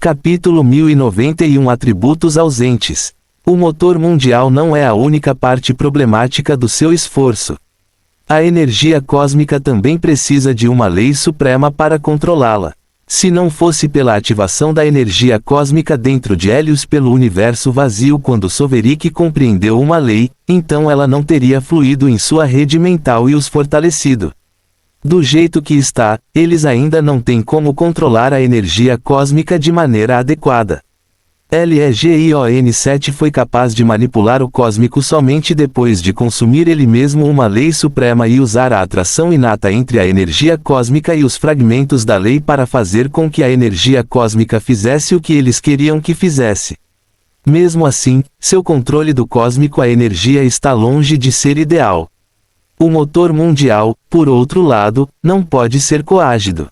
Capítulo 1091 Atributos ausentes. O motor mundial não é a única parte problemática do seu esforço. A energia cósmica também precisa de uma lei suprema para controlá-la. Se não fosse pela ativação da energia cósmica dentro de Hélios pelo universo vazio quando Soverik compreendeu uma lei, então ela não teria fluído em sua rede mental e os fortalecido. Do jeito que está, eles ainda não têm como controlar a energia cósmica de maneira adequada. Legion 7 foi capaz de manipular o cósmico somente depois de consumir ele mesmo uma lei suprema e usar a atração inata entre a energia cósmica e os fragmentos da lei para fazer com que a energia cósmica fizesse o que eles queriam que fizesse. Mesmo assim, seu controle do cósmico a energia está longe de ser ideal. O motor mundial, por outro lado, não pode ser coagido.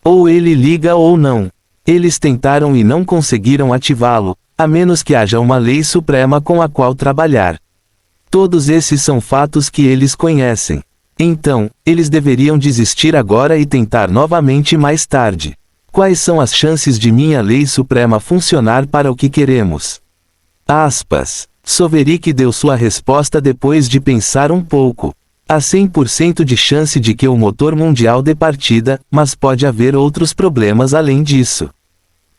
Ou ele liga ou não. Eles tentaram e não conseguiram ativá-lo, a menos que haja uma lei suprema com a qual trabalhar. Todos esses são fatos que eles conhecem. Então, eles deveriam desistir agora e tentar novamente mais tarde. Quais são as chances de minha lei suprema funcionar para o que queremos? Aspas. Soverik deu sua resposta depois de pensar um pouco. Há 100% de chance de que o motor mundial dê partida, mas pode haver outros problemas além disso.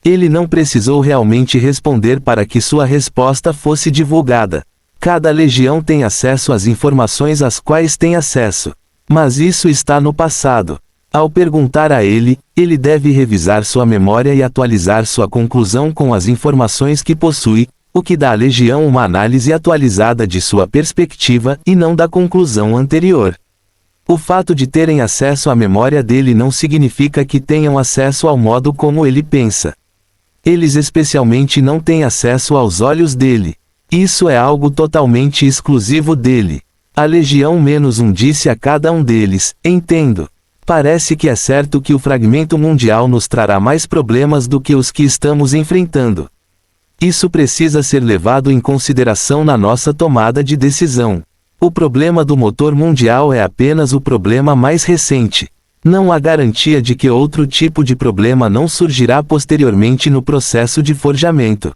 Ele não precisou realmente responder para que sua resposta fosse divulgada. Cada legião tem acesso às informações às quais tem acesso. Mas isso está no passado. Ao perguntar a ele, ele deve revisar sua memória e atualizar sua conclusão com as informações que possui, o que dá à legião uma análise atualizada de sua perspectiva e não da conclusão anterior. O fato de terem acesso à memória dele não significa que tenham acesso ao modo como ele pensa. Eles especialmente não têm acesso aos olhos dele. Isso é algo totalmente exclusivo dele. A Legião -1 disse a cada um deles: entendo. Parece que é certo que o fragmento mundial nos trará mais problemas do que os que estamos enfrentando. Isso precisa ser levado em consideração na nossa tomada de decisão. O problema do motor mundial é apenas o problema mais recente. Não há garantia de que outro tipo de problema não surgirá posteriormente no processo de forjamento.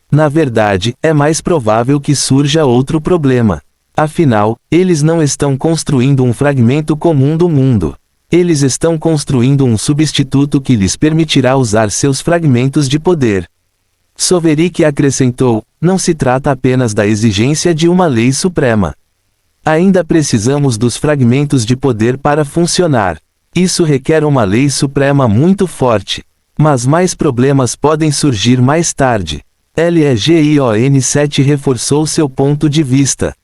Na verdade, é mais provável que surja outro problema. Afinal, eles não estão construindo um fragmento comum do mundo. Eles estão construindo um substituto que lhes permitirá usar seus fragmentos de poder. Soverik acrescentou: não se trata apenas da exigência de uma lei suprema. Ainda precisamos dos fragmentos de poder para funcionar. Isso requer uma lei suprema muito forte. Mas mais problemas podem surgir mais tarde. Legion 7 reforçou seu ponto de vista.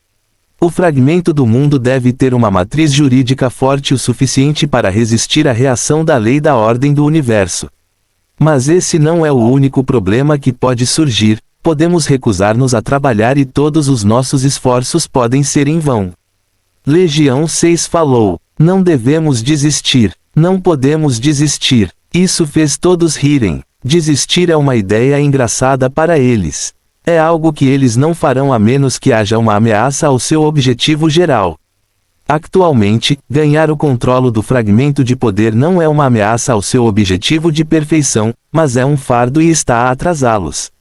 O fragmento do mundo deve ter uma matriz jurídica forte o suficiente para resistir à reação da lei da ordem do universo. Mas esse não é o único problema que pode surgir. Podemos recusar-nos a trabalhar e todos os nossos esforços podem ser em vão. Legião 6 falou: não devemos desistir. Não podemos desistir. Isso fez todos rirem. Desistir é uma ideia engraçada para eles. É algo que eles não farão a menos que haja uma ameaça ao seu objetivo geral. Atualmente, ganhar o controle do fragmento de poder não é uma ameaça ao seu objetivo de perfeição, mas é um fardo e está a atrasá-los.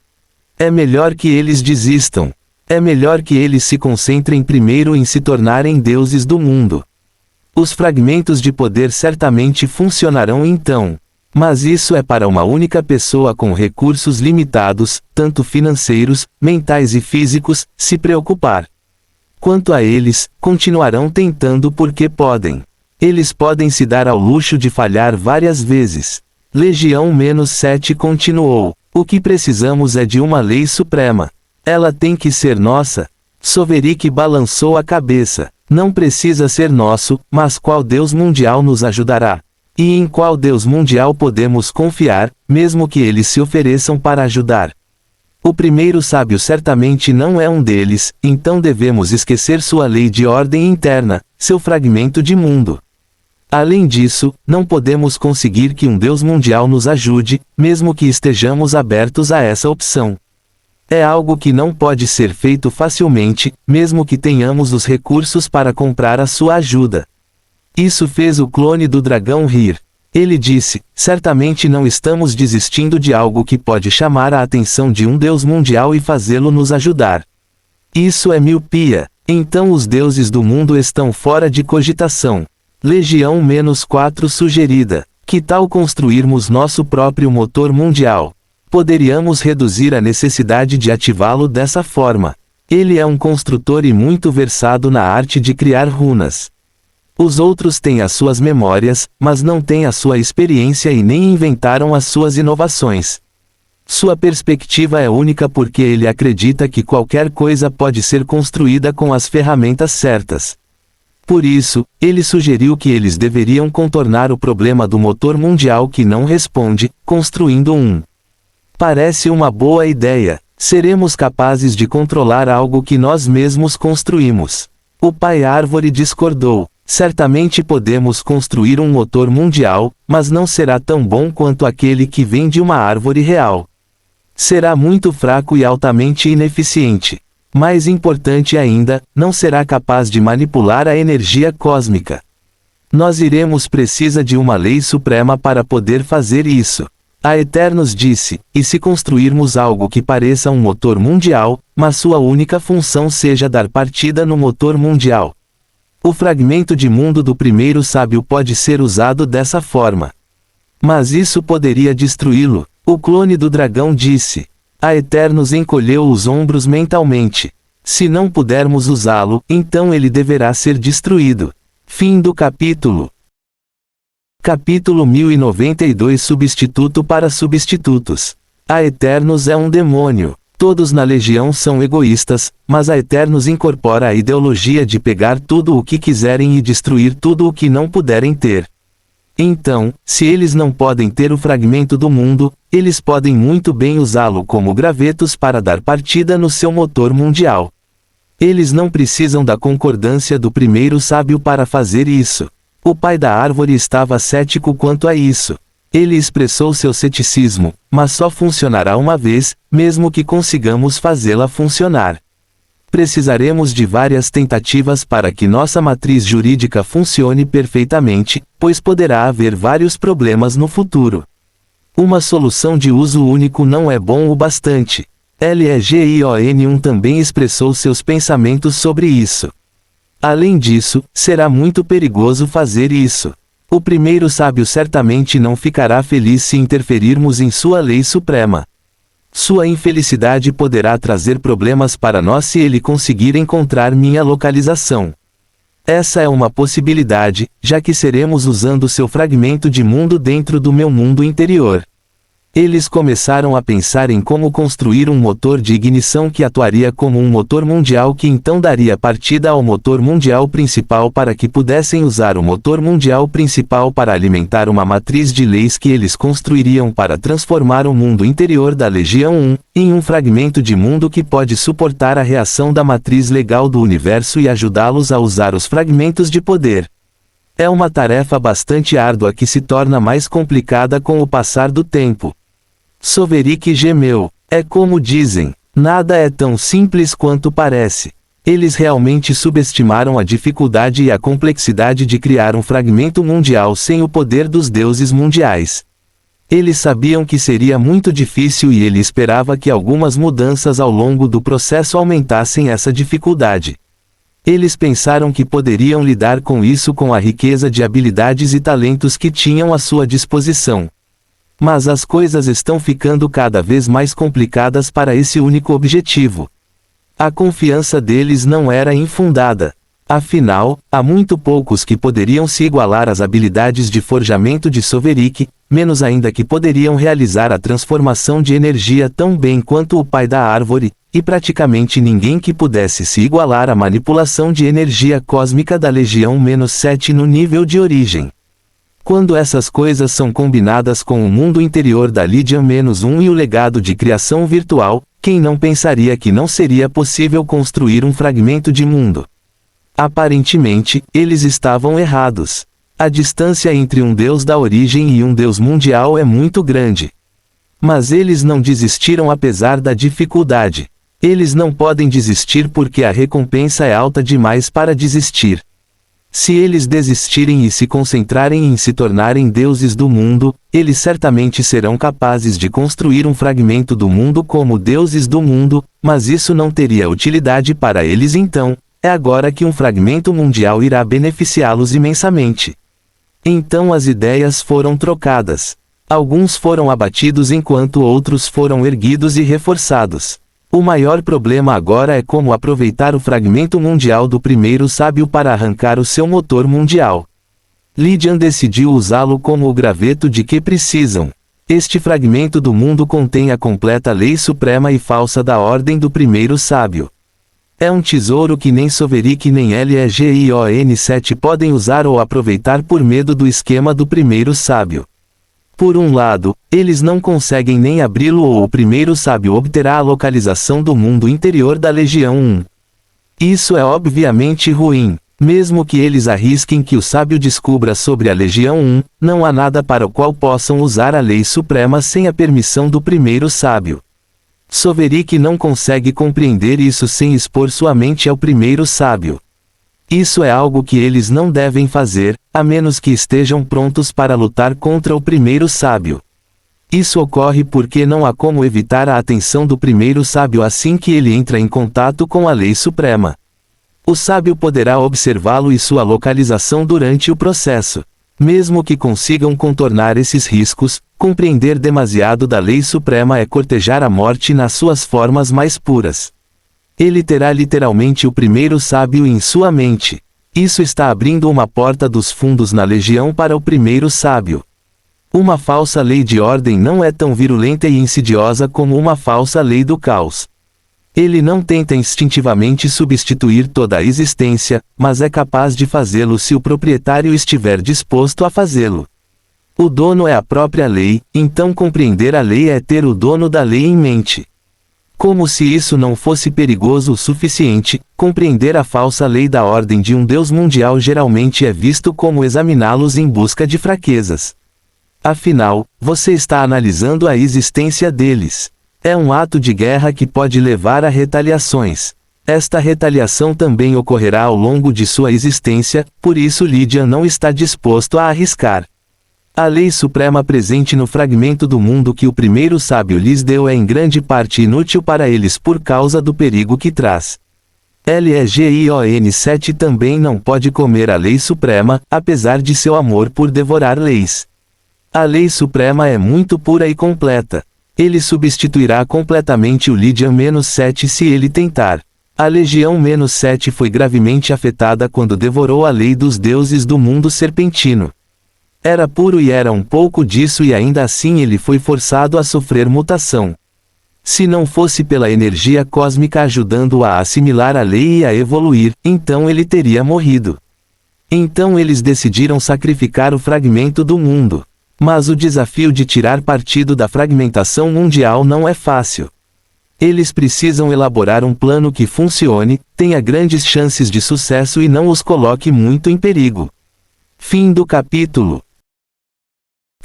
É melhor que eles desistam. É melhor que eles se concentrem primeiro em se tornarem deuses do mundo. Os fragmentos de poder certamente funcionarão então. Mas isso é para uma única pessoa com recursos limitados, tanto financeiros, mentais e físicos, se preocupar. Quanto a eles, continuarão tentando porque podem. Eles podem se dar ao luxo de falhar várias vezes. Legião -7 continuou: o que precisamos é de uma lei suprema. Ela tem que ser nossa. Soverik balançou a cabeça. Não precisa ser nosso, mas qual Deus mundial nos ajudará? E em qual Deus mundial podemos confiar, mesmo que eles se ofereçam para ajudar? O primeiro sábio certamente não é um deles, então devemos esquecer sua lei de ordem interna, seu fragmento de mundo. Além disso, não podemos conseguir que um Deus mundial nos ajude, mesmo que estejamos abertos a essa opção. É algo que não pode ser feito facilmente, mesmo que tenhamos os recursos para comprar a sua ajuda. Isso fez o clone do dragão rir. Ele disse: certamente não estamos desistindo de algo que pode chamar a atenção de um Deus mundial e fazê-lo nos ajudar. Isso é miopia. Então os deuses do mundo estão fora de cogitação. Legião -4 sugerida. Que tal construirmos nosso próprio motor mundial? Poderíamos reduzir a necessidade de ativá-lo dessa forma. Ele é um construtor e muito versado na arte de criar runas. Os outros têm as suas memórias, mas não têm a sua experiência e nem inventaram as suas inovações. Sua perspectiva é única porque ele acredita que qualquer coisa pode ser construída com as ferramentas certas. Por isso, ele sugeriu que eles deveriam contornar o problema do motor mundial que não responde, construindo um. Parece uma boa ideia. Seremos capazes de controlar algo que nós mesmos construímos. O pai árvore discordou. Certamente podemos construir um motor mundial, mas não será tão bom quanto aquele que vem de uma árvore real. Será muito fraco e altamente ineficiente. Mais importante ainda, não será capaz de manipular a energia cósmica. Nós iremos precisar de uma lei suprema para poder fazer isso. A Eternos disse: e se construirmos algo que pareça um motor mundial, mas sua única função seja dar partida no motor mundial? O fragmento de mundo do primeiro sábio pode ser usado dessa forma. Mas isso poderia destruí-lo. O clone do dragão disse. A Eternos encolheu os ombros mentalmente. Se não pudermos usá-lo, então ele deverá ser destruído. Fim do capítulo. Capítulo 1092 Substituto para substitutos. A Eternos é um demônio. Todos na Legião são egoístas, mas a Eternos incorpora a ideologia de pegar tudo o que quiserem e destruir tudo o que não puderem ter. Então, se eles não podem ter o fragmento do mundo, eles podem muito bem usá-lo como gravetos para dar partida no seu motor mundial. Eles não precisam da concordância do primeiro sábio para fazer isso. O pai da árvore estava cético quanto a isso. Ele expressou seu ceticismo, mas só funcionará uma vez, mesmo que consigamos fazê-la funcionar. Precisaremos de várias tentativas para que nossa matriz jurídica funcione perfeitamente, pois poderá haver vários problemas no futuro. Uma solução de uso único não é bom o bastante. Legion também expressou seus pensamentos sobre isso. Além disso, será muito perigoso fazer isso. O primeiro sábio certamente não ficará feliz se interferirmos em sua lei suprema. Sua infelicidade poderá trazer problemas para nós se ele conseguir encontrar minha localização. Essa é uma possibilidade, já que seremos usando seu fragmento de mundo dentro do meu mundo interior. Eles começaram a pensar em como construir um motor de ignição que atuaria como um motor mundial que então daria partida ao motor mundial principal para que pudessem usar o motor mundial principal para alimentar uma matriz de leis que eles construiriam para transformar o mundo interior da Legião 1 em um fragmento de mundo que pode suportar a reação da matriz legal do universo e ajudá-los a usar os fragmentos de poder. É uma tarefa bastante árdua que se torna mais complicada com o passar do tempo. Soverik gemeu. É como dizem, nada é tão simples quanto parece. Eles realmente subestimaram a dificuldade e a complexidade de criar um fragmento mundial sem o poder dos deuses mundiais. Eles sabiam que seria muito difícil e ele esperava que algumas mudanças ao longo do processo aumentassem essa dificuldade. Eles pensaram que poderiam lidar com isso com a riqueza de habilidades e talentos que tinham à sua disposição. Mas as coisas estão ficando cada vez mais complicadas para esse único objetivo. A confiança deles não era infundada. Afinal, há muito poucos que poderiam se igualar às habilidades de forjamento de Soverik, menos ainda que poderiam realizar a transformação de energia tão bem quanto o pai da árvore, e praticamente ninguém que pudesse se igualar à manipulação de energia cósmica da Legião -7 no nível de origem. Quando essas coisas são combinadas com o mundo interior da Legião -1 e o legado de criação virtual, quem não pensaria que não seria possível construir um fragmento de mundo? Aparentemente, eles estavam errados. A distância entre um Deus da origem e um Deus mundial é muito grande. Mas eles não desistiram apesar da dificuldade. Eles não podem desistir porque a recompensa é alta demais para desistir. Se eles desistirem e se concentrarem em se tornarem deuses do mundo, eles certamente serão capazes de construir um fragmento do mundo como deuses do mundo, mas isso não teria utilidade para eles então, é agora que um fragmento mundial irá beneficiá-los imensamente. Então as ideias foram trocadas. Alguns foram abatidos enquanto outros foram erguidos e reforçados. O maior problema agora é como aproveitar o fragmento mundial do primeiro sábio para arrancar o seu motor mundial. Lydian decidiu usá-lo como o graveto de que precisam. Este fragmento do mundo contém a completa lei suprema e falsa da ordem do primeiro sábio. É um tesouro que nem Soverick nem Legion-7 podem usar ou aproveitar por medo do esquema do primeiro sábio. Por um lado, eles não conseguem nem abri-lo ou o primeiro sábio obterá a localização do mundo interior da Legião 1. Isso é obviamente ruim. Mesmo que eles arrisquem que o sábio descubra sobre a Legião 1, não há nada para o qual possam usar a lei suprema sem a permissão do primeiro sábio. Soverick não consegue compreender isso sem expor sua mente ao primeiro sábio. Isso é algo que eles não devem fazer, a menos que estejam prontos para lutar contra o primeiro sábio. Isso ocorre porque não há como evitar a atenção do primeiro sábio assim que ele entra em contato com a lei suprema. O sábio poderá observá-lo e sua localização durante o processo. Mesmo que consigam contornar esses riscos, compreender demasiado da lei suprema é cortejar a morte nas suas formas mais puras. Ele terá literalmente o primeiro sábio em sua mente. Isso está abrindo uma porta dos fundos na Legião para o primeiro sábio. Uma falsa lei de ordem não é tão virulenta e insidiosa como uma falsa lei do caos. Ele não tenta instintivamente substituir toda a existência, mas é capaz de fazê-lo se o proprietário estiver disposto a fazê-lo. O dono é a própria lei, então compreender a lei é ter o dono da lei em mente. Como se isso não fosse perigoso o suficiente, compreender a falsa lei da ordem de um Deus mundial geralmente é visto como examiná-los em busca de fraquezas. Afinal, você está analisando a existência deles. É um ato de guerra que pode levar a retaliações. Esta retaliação também ocorrerá ao longo de sua existência, por isso Lydian não está disposto a arriscar. A lei suprema presente no fragmento do mundo que o primeiro sábio lhes deu é em grande parte inútil para eles por causa do perigo que traz. Legion-7 também não pode comer a lei suprema, apesar de seu amor por devorar leis. A lei suprema é muito pura e completa. Ele substituirá completamente o Lydian-7 se ele tentar. A Legião-7 foi gravemente afetada quando devorou a lei dos deuses do mundo serpentino. Era puro e era um pouco disso e ainda assim ele foi forçado a sofrer mutação. Se não fosse pela energia cósmica ajudando-o a assimilar a lei e a evoluir, então ele teria morrido. Então eles decidiram sacrificar o fragmento do mundo. Mas o desafio de tirar partido da fragmentação mundial não é fácil. Eles precisam elaborar um plano que funcione, tenha grandes chances de sucesso e não os coloque muito em perigo. Fim do capítulo.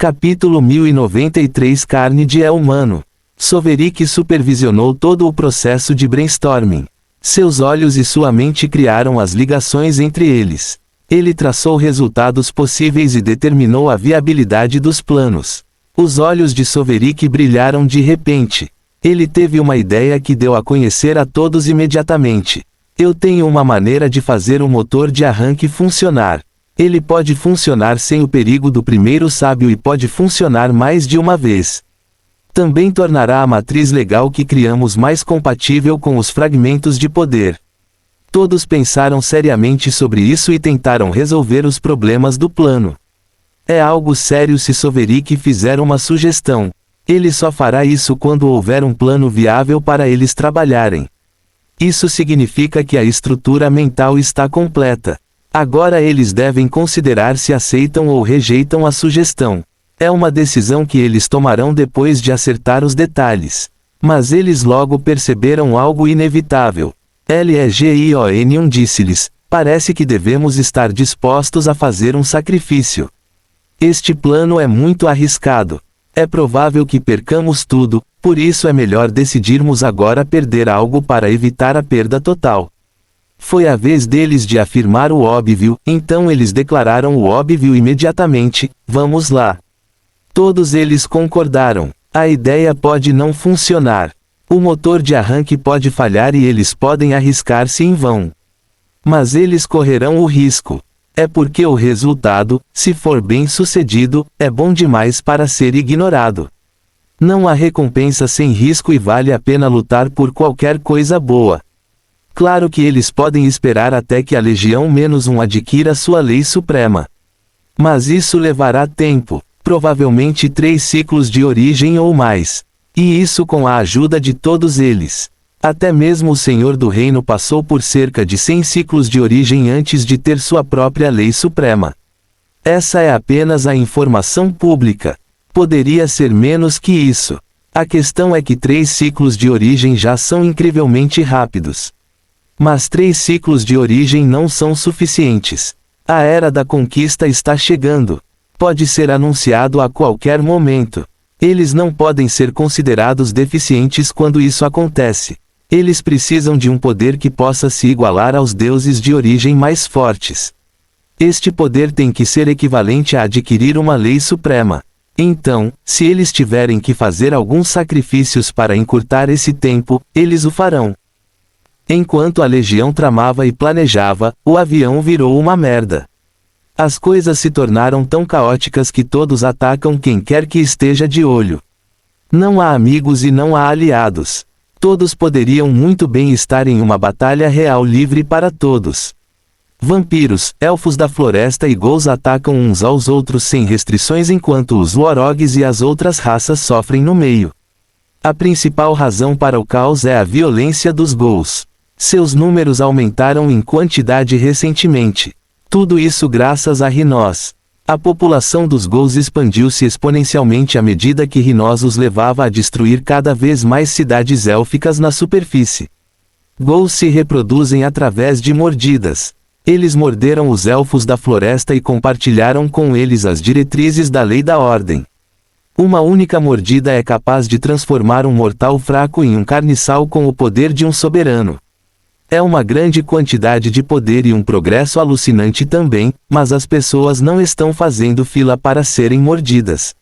Capítulo 1093 Carne de humano. Soverick supervisionou todo o processo de brainstorming. Seus olhos e sua mente criaram as ligações entre eles. Ele traçou resultados possíveis e determinou a viabilidade dos planos. Os olhos de Soverick brilharam de repente. Ele teve uma ideia que deu a conhecer a todos imediatamente. Eu tenho uma maneira de fazer o motor de arranque funcionar. Ele pode funcionar sem o perigo do primeiro sábio e pode funcionar mais de uma vez. Também tornará a matriz legal que criamos mais compatível com os fragmentos de poder. Todos pensaram seriamente sobre isso e tentaram resolver os problemas do plano. É algo sério se Soverick fizer uma sugestão. Ele só fará isso quando houver um plano viável para eles trabalharem. Isso significa que a estrutura mental está completa. Agora eles devem considerar se aceitam ou rejeitam a sugestão. É uma decisão que eles tomarão depois de acertar os detalhes. Mas eles logo perceberam algo inevitável. Legion disse-lhes, parece que devemos estar dispostos a fazer um sacrifício. Este plano é muito arriscado. É provável que percamos tudo, por isso é melhor decidirmos agora perder algo para evitar a perda total. Foi a vez deles de afirmar o óbvio, então eles declararam o óbvio imediatamente: vamos lá. Todos eles concordaram. A ideia pode não funcionar. O motor de arranque pode falhar e eles podem arriscar-se em vão. Mas eles correrão o risco. É porque o resultado, se for bem sucedido, é bom demais para ser ignorado. Não há recompensa sem risco e vale a pena lutar por qualquer coisa boa. Claro que eles podem esperar até que a Legião -1 adquira sua lei suprema. Mas isso levará tempo, provavelmente 3 ciclos de origem ou mais. E isso com a ajuda de todos eles. Até mesmo o Senhor do Reino passou por cerca de 100 ciclos de origem antes de ter sua própria lei suprema. Essa é apenas a informação pública. Poderia ser menos que isso. A questão é que 3 ciclos de origem já são incrivelmente rápidos. Mas 3 ciclos de origem não são suficientes. A era da conquista está chegando. Pode ser anunciado a qualquer momento. Eles não podem ser considerados deficientes quando isso acontece. Eles precisam de um poder que possa se igualar aos deuses de origem mais fortes. Este poder tem que ser equivalente a adquirir uma lei suprema. Então, se eles tiverem que fazer alguns sacrifícios para encurtar esse tempo, eles o farão. Enquanto a Legião tramava e planejava, o avião virou uma merda. As coisas se tornaram tão caóticas que todos atacam quem quer que esteja de olho. Não há amigos e não há aliados. Todos poderiam muito bem estar em uma batalha real livre para todos. Vampiros, elfos da floresta e ghouls atacam uns aos outros sem restrições enquanto os Worogs e as outras raças sofrem no meio. A principal razão para o caos é a violência dos ghouls. Seus números aumentaram em quantidade recentemente. Tudo isso graças a Rhinos. A população dos ghouls expandiu-se exponencialmente à medida que Rhinos os levava a destruir cada vez mais cidades élficas na superfície. Ghouls se reproduzem através de mordidas. Eles morderam os elfos da floresta e compartilharam com eles as diretrizes da lei da ordem. Uma única mordida é capaz de transformar um mortal fraco em um carniçal com o poder de um soberano. É uma grande quantidade de poder e um progresso alucinante também, mas as pessoas não estão fazendo fila para serem mordidas.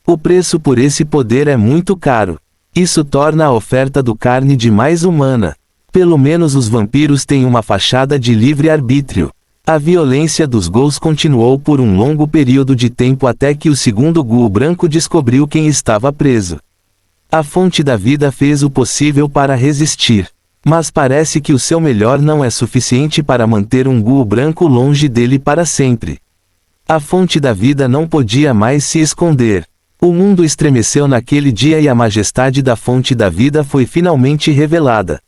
O preço por esse poder é muito caro. Isso torna a oferta do carne de mais humana. Pelo menos os vampiros têm uma fachada de livre-arbítrio. A violência dos ghouls continuou por um longo período de tempo até que o segundo ghoul branco descobriu quem estava preso. A fonte da vida fez o possível para resistir. Mas parece que o seu melhor não é suficiente para manter um ghoul branco longe dele para sempre. A fonte da vida não podia mais se esconder. O mundo estremeceu naquele dia e a majestade da fonte da vida foi finalmente revelada.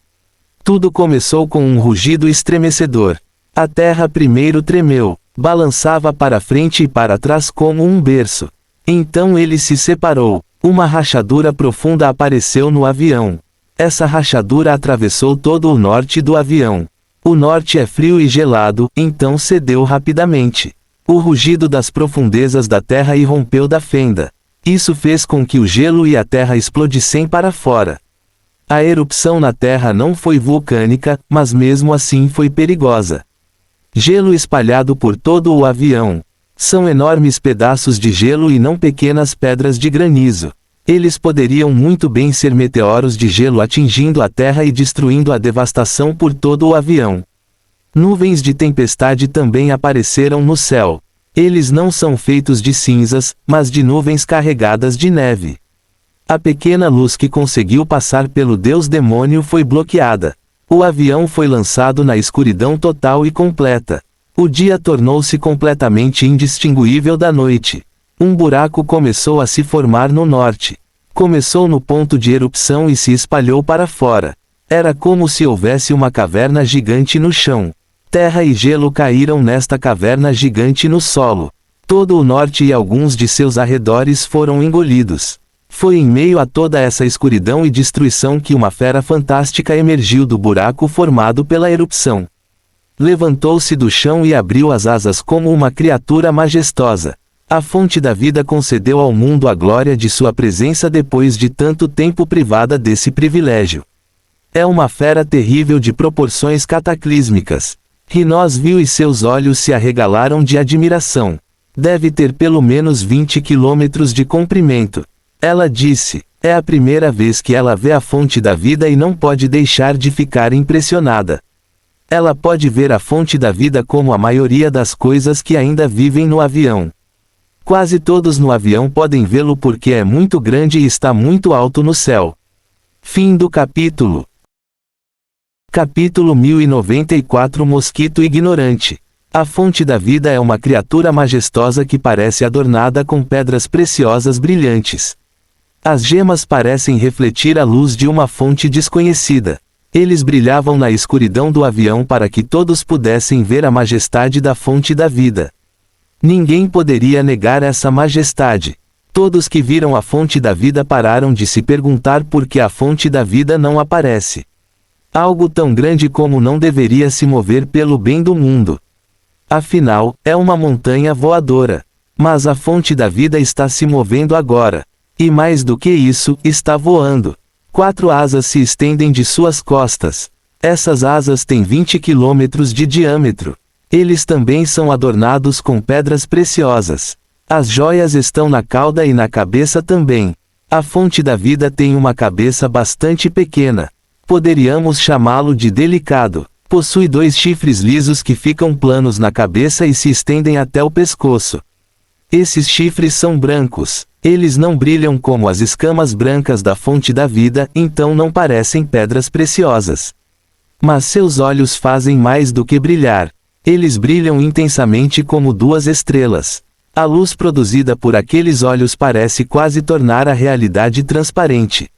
Tudo começou com um rugido estremecedor. A terra primeiro tremeu, balançava para frente e para trás como um berço. Então ele se separou. Uma rachadura profunda apareceu no avião. Essa rachadura atravessou todo o norte do avião. O norte é frio e gelado, então cedeu rapidamente. O rugido das profundezas da terra irrompeu da fenda. Isso fez com que o gelo e a terra explodissem para fora. A erupção na terra não foi vulcânica, mas mesmo assim foi perigosa. Gelo espalhado por todo o avião. São enormes pedaços de gelo e não pequenas pedras de granizo. Eles poderiam muito bem ser meteoros de gelo atingindo a terra e destruindo a devastação por todo o avião. Nuvens de tempestade também apareceram no céu. Eles não são feitos de cinzas, mas de nuvens carregadas de neve. A pequena luz que conseguiu passar pelo deus demônio foi bloqueada. O avião foi lançado na escuridão total e completa. O dia tornou-se completamente indistinguível da noite. Um buraco começou a se formar no norte. Começou no ponto de erupção e se espalhou para fora. Era como se houvesse uma caverna gigante no chão. Terra e gelo caíram nesta caverna gigante no solo. Todo o norte e alguns de seus arredores foram engolidos. Foi em meio a toda essa escuridão e destruição que uma fera fantástica emergiu do buraco formado pela erupção. Levantou-se do chão e abriu as asas como uma criatura majestosa. A fonte da vida concedeu ao mundo a glória de sua presença depois de tanto tempo privada desse privilégio. É uma fera terrível de proporções cataclísmicas. Rhinós viu e seus olhos se arregalaram de admiração. Deve ter pelo menos 20 quilômetros de comprimento. Ela disse. É a primeira vez que ela vê a fonte da vida e não pode deixar de ficar impressionada. Ela pode ver a fonte da vida como a maioria das coisas que ainda vivem no avião. Quase todos no avião podem vê-lo porque é muito grande e está muito alto no céu. Fim do capítulo. Capítulo 1094 Mosquito ignorante. A fonte da vida é uma criatura majestosa que parece adornada com pedras preciosas brilhantes. As gemas parecem refletir a luz de uma fonte desconhecida. Eles brilhavam na escuridão do avião para que todos pudessem ver a majestade da fonte da vida. Ninguém poderia negar essa majestade. Todos que viram a fonte da vida pararam de se perguntar por que a fonte da vida não aparece. Algo tão grande como não deveria se mover pelo bem do mundo. Afinal, é uma montanha voadora. Mas a fonte da vida está se movendo agora. E mais do que isso, está voando. 4 asas se estendem de suas costas. Essas asas têm 20 quilômetros de diâmetro. Eles também são adornados com pedras preciosas. As joias estão na cauda e na cabeça também. A fonte da vida tem uma cabeça bastante pequena. Poderíamos chamá-lo de delicado. Possui 2 chifres lisos que ficam planos na cabeça e se estendem até o pescoço. Esses chifres são brancos. Eles não brilham como as escamas brancas da fonte da vida, então não parecem pedras preciosas. Mas seus olhos fazem mais do que brilhar. Eles brilham intensamente como 2 estrelas. A luz produzida por aqueles olhos parece quase tornar a realidade transparente.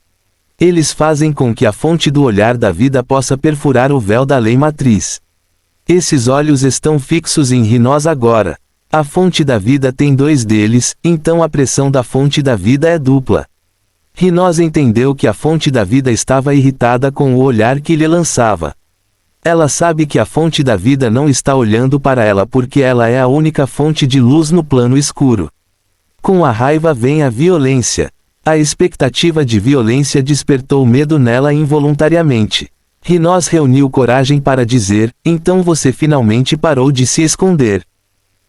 Eles fazem com que a fonte do olhar da vida possa perfurar o véu da lei matriz. Esses olhos estão fixos em Rhinós agora. A fonte da vida tem 2 deles, então a pressão da fonte da vida é dupla. Rhinós entendeu que a fonte da vida estava irritada com o olhar que lhe lançava. Ela sabe que a fonte da vida não está olhando para ela porque ela é a única fonte de luz no plano escuro. Com a raiva vem a violência. A expectativa de violência despertou medo nela involuntariamente. Rhinós reuniu coragem para dizer, então você finalmente parou de se esconder.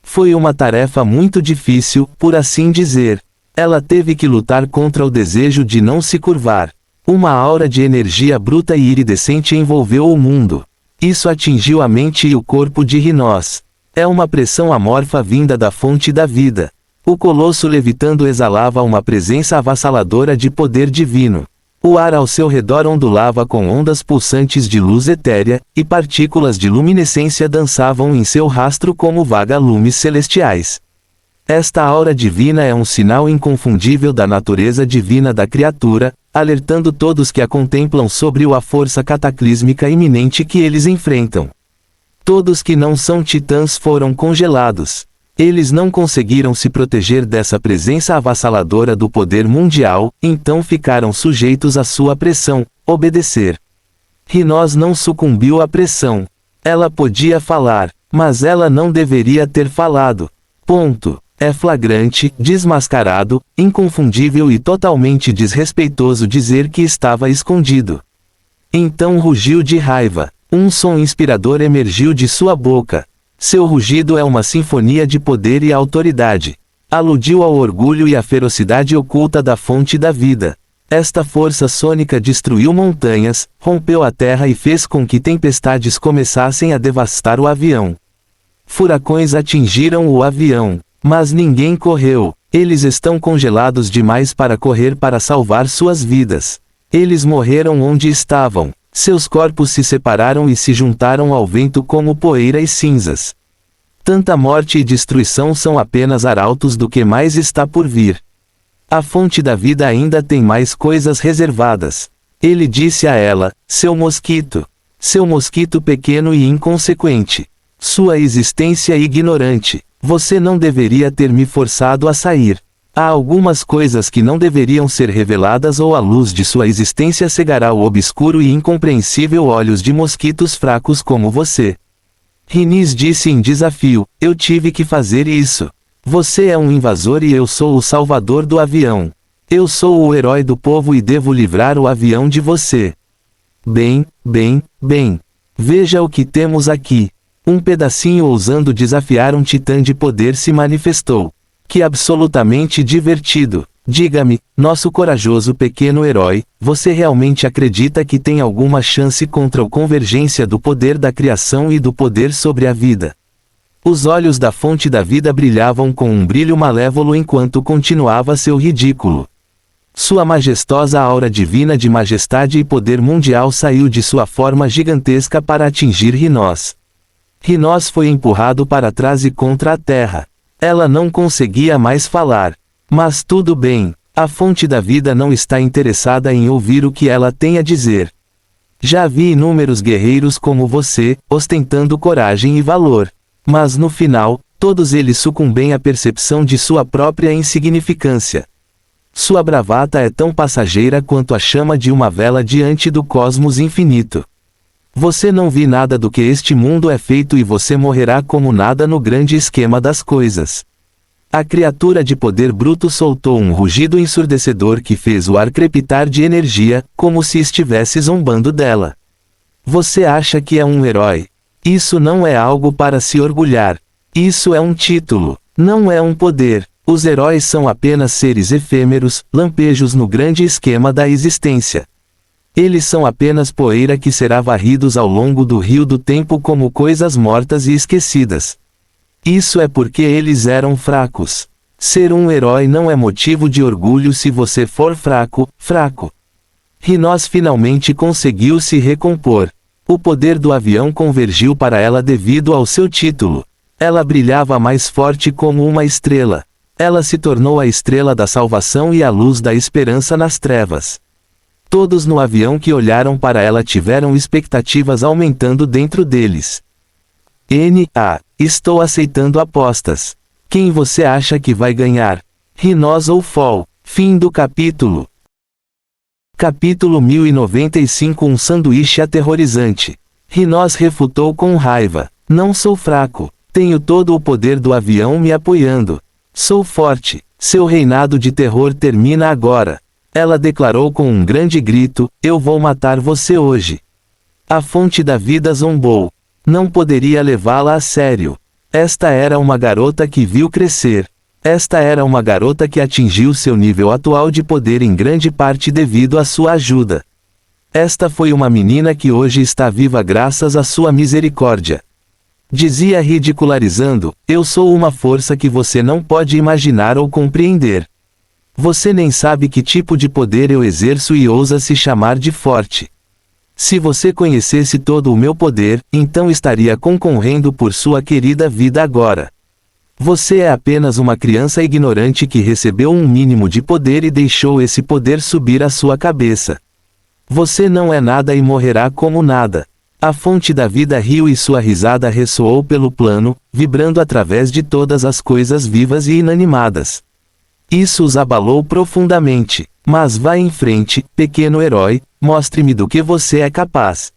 Foi uma tarefa muito difícil, por assim dizer. Ela teve que lutar contra o desejo de não se curvar. Uma aura de energia bruta e iridescente envolveu o mundo. Isso atingiu a mente e o corpo de Rhinós. É uma pressão amorfa vinda da fonte da vida. O colosso levitando exalava uma presença avassaladora de poder divino. O ar ao seu redor ondulava com ondas pulsantes de luz etérea, e partículas de luminescência dançavam em seu rastro como vagalumes celestiais. Esta aura divina é um sinal inconfundível da natureza divina da criatura, alertando todos que a contemplam sobre a força cataclísmica iminente que eles enfrentam. Todos que não são titãs foram congelados. Eles não conseguiram se proteger dessa presença avassaladora do poder mundial, então ficaram sujeitos à sua pressão, obedecer. Rhinós não sucumbiu à pressão. Ela podia falar, mas ela não deveria ter falado. Ponto. É flagrante, desmascarado, inconfundível e totalmente desrespeitoso dizer que estava escondido. Então rugiu de raiva. Um som inspirador emergiu de sua boca. Seu rugido é uma sinfonia de poder e autoridade. Aludiu ao orgulho e à ferocidade oculta da fonte da vida. Esta força sônica destruiu montanhas, rompeu a terra e fez com que tempestades começassem a devastar o avião. Furacões atingiram o avião, mas ninguém correu. Eles estão congelados demais para correr para salvar suas vidas. Eles morreram onde estavam. Seus corpos se separaram e se juntaram ao vento como poeira e cinzas. Tanta morte e destruição são apenas arautos do que mais está por vir. A fonte da vida ainda tem mais coisas reservadas. Ele disse a ela, seu mosquito pequeno e inconsequente. Sua existência ignorante. Você não deveria ter me forçado a sair. Há algumas coisas que não deveriam ser reveladas ou a luz de sua existência cegará o obscuro e incompreensível olhos de mosquitos fracos como você. Rhinís disse em desafio, eu tive que fazer isso. Você é um invasor e eu sou o salvador do avião. Eu sou o herói do povo e devo livrar o avião de você. Bem, bem, bem. Veja o que temos aqui. Um pedacinho ousando desafiar um titã de poder se manifestou. Que absolutamente divertido. Diga-me, nosso corajoso pequeno herói, você realmente acredita que tem alguma chance contra a convergência do poder da criação e do poder sobre a vida? Os olhos da fonte da vida brilhavam com um brilho malévolo enquanto continuava seu ridículo. Sua majestosa aura divina de majestade e poder mundial saiu de sua forma gigantesca para atingir Rhinós. Rhinós foi empurrado para trás e contra a terra. Ela não conseguia mais falar. Mas tudo bem, a fonte da vida não está interessada em ouvir o que ela tem a dizer. Já vi inúmeros guerreiros como você, ostentando coragem e valor. Mas no final, todos eles sucumbem à percepção de sua própria insignificância. Sua bravata é tão passageira quanto a chama de uma vela diante do cosmos infinito. Você não viu nada do que este mundo é feito e você morrerá como nada no grande esquema das coisas. A criatura de poder bruto soltou um rugido ensurdecedor que fez o ar crepitar de energia, como se estivesse zombando dela. Você acha que é um herói? Isso não é algo para se orgulhar. Isso é um título, não é um poder. Os heróis são apenas seres efêmeros, lampejos no grande esquema da existência. Eles são apenas poeira que será varridos ao longo do rio do tempo como coisas mortas e esquecidas. Isso é porque eles eram fracos. Ser um herói não é motivo de orgulho se você for fraco. Rhinós finalmente conseguiu se recompor. O poder do avião convergiu para ela devido ao seu título. Ela brilhava mais forte como uma estrela. Ela se tornou a estrela da salvação e a luz da esperança nas trevas. Todos no avião que olharam para ela tiveram expectativas aumentando dentro deles. Estou aceitando apostas. Quem você acha que vai ganhar? Rhinós ou Fall? Fim do capítulo. Capítulo 1095. Um sanduíche aterrorizante. Rhinós refutou com raiva. Não sou fraco. Tenho todo o poder do avião me apoiando. Sou forte. Seu reinado de terror termina agora. Ela declarou com um grande grito, eu vou matar você hoje. A fonte da vida zombou. Não poderia levá-la a sério. Esta era uma garota que viu crescer. Esta era uma garota que atingiu seu nível atual de poder em grande parte devido à sua ajuda. Esta foi uma menina que hoje está viva graças à sua misericórdia. Dizia ridicularizando, eu sou uma força que você não pode imaginar ou compreender. Você nem sabe que tipo de poder eu exerço e ousa se chamar de forte. Se você conhecesse todo o meu poder, então estaria concorrendo por sua querida vida agora. Você é apenas uma criança ignorante que recebeu um mínimo de poder e deixou esse poder subir à sua cabeça. Você não é nada e morrerá como nada. A fonte da vida riu e sua risada ressoou pelo plano, vibrando através de todas as coisas vivas e inanimadas. Isso os abalou profundamente. Mas vá em frente, pequeno herói, mostre-me do que você é capaz.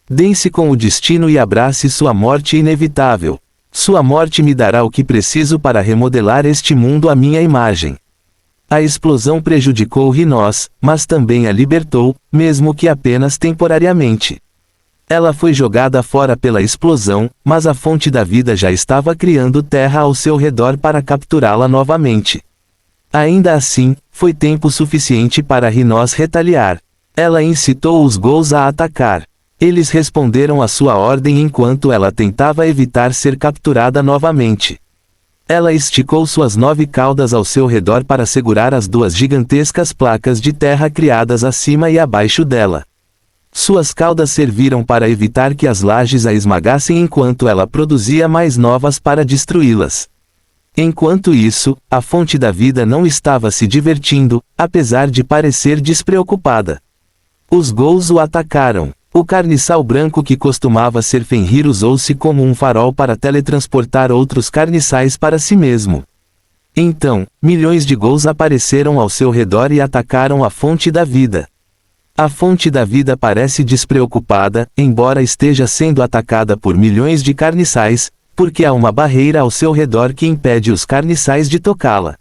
Dê-se com o destino e abrace sua morte inevitável. Sua morte me dará o que preciso para remodelar este mundo à minha imagem. A explosão prejudicou Rhinós, mas também a libertou, mesmo que apenas temporariamente. Ela foi jogada fora pela explosão, mas a fonte da vida já estava criando terra ao seu redor para capturá-la novamente. Ainda assim, foi tempo suficiente para Rhinós retaliar. Ela incitou os ghouls a atacar. Eles responderam à sua ordem enquanto ela tentava evitar ser capturada novamente. Ela esticou suas 9 caudas ao seu redor para segurar as 2 gigantescas placas de terra criadas acima e abaixo dela. Suas caudas serviram para evitar que as lajes a esmagassem enquanto ela produzia mais novas para destruí-las. Enquanto isso, a fonte da vida não estava se divertindo, apesar de parecer despreocupada. Os ghouls o atacaram. O carniçal branco que costumava ser Fenrir usou-se como um farol para teletransportar outros carniçais para si mesmo. Então, milhões de ghouls apareceram ao seu redor e atacaram a fonte da vida. A fonte da vida parece despreocupada, embora esteja sendo atacada por milhões de carniçais, porque há uma barreira ao seu redor que impede os carniçais de tocá-la.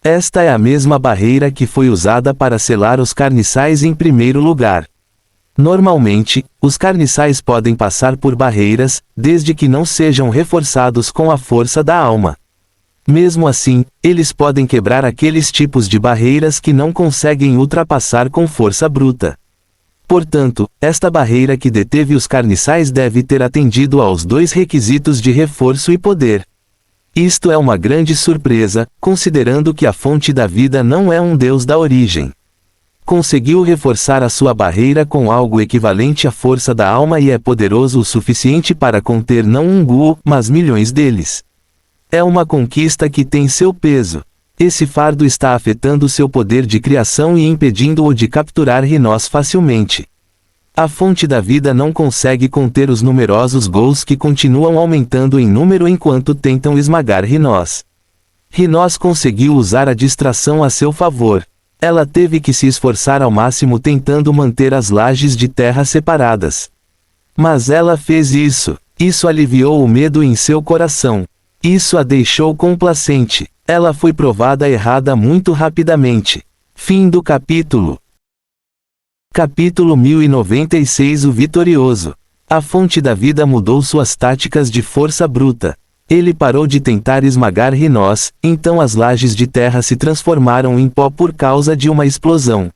Esta é a mesma barreira que foi usada para selar os carniçais em primeiro lugar. Normalmente, os carniçais podem passar por barreiras, desde que não sejam reforçados com a força da alma. Mesmo assim, eles podem quebrar aqueles tipos de barreiras que não conseguem ultrapassar com força bruta. Portanto, esta barreira que deteve os carniçais deve ter atendido aos dois requisitos de reforço e poder. Isto é uma grande surpresa, considerando que a fonte da vida não é um Deus da origem. Conseguiu reforçar a sua barreira com algo equivalente à força da alma e é poderoso o suficiente para conter não um Gu, mas milhões deles. É uma conquista que tem seu peso. Esse fardo está afetando seu poder de criação e impedindo-o de capturar Rhinós facilmente. A fonte da vida não consegue conter os numerosos Ghouls que continuam aumentando em número enquanto tentam esmagar Rhinós. Rhinós conseguiu usar a distração a seu favor. Ela teve que se esforçar ao máximo tentando manter as lajes de terra separadas. Mas ela fez isso. Isso aliviou o medo em seu coração. Isso a deixou complacente. Ela foi provada errada muito rapidamente. Fim do capítulo. Capítulo 1096 O Vitorioso. A fonte da vida mudou suas táticas de força bruta. Ele parou de tentar esmagar Rhinós, então as lajes de terra se transformaram em pó por causa de uma explosão.